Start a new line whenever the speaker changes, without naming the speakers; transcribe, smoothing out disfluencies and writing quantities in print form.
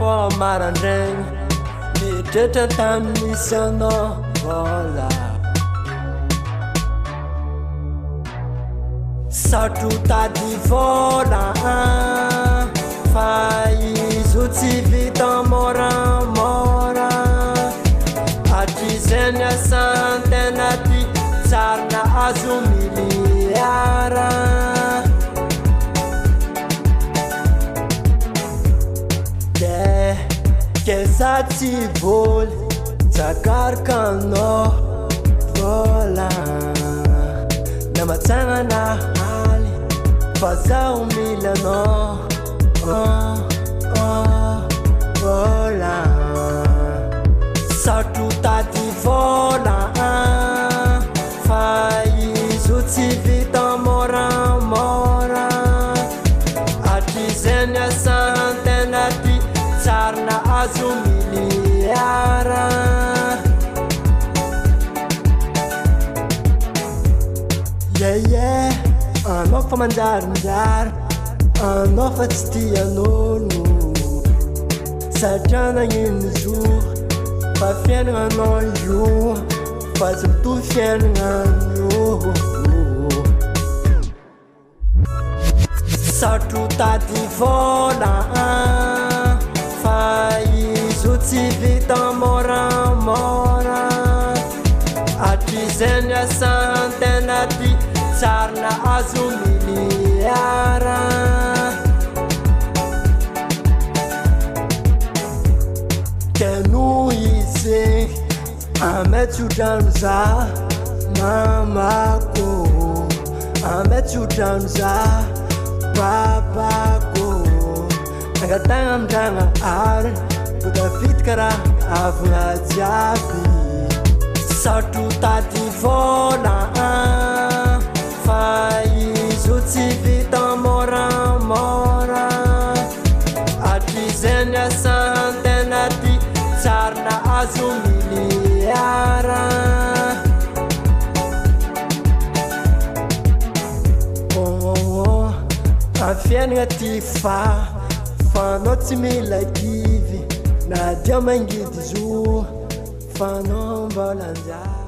fo marandregny mitratra tany misy anao vola satro tady vola fa izy tsy vita moramora hatrizany asantena ty tsarina azo miliara kesa tsy voly zakarika anao vola na matsanana haly fa zaho mily anao vola satro tady vola fa izy tsy vita moramora hatrizany asantena ty tsarina azo miliara anao fa manjarinjary anao fa tsy tian'olo satria nagnino zo fa fiaignanao io fa tsy mitovy fiaignan'io satro tady vola fa izy tsy vita moramora hatrizany asantena ty tsarina azo miliara keno izy ametsodrano za mamako ametsodrano za babako angatagna amindragna ary bodafitika raha avagna jiaby satro tady vola fa izy tsy vita moramora hatrizany asantena ty tsarina azo miliara afiaignana ty fa anao tsy mila kivy na dia mangidy zo fa anao mbola anjara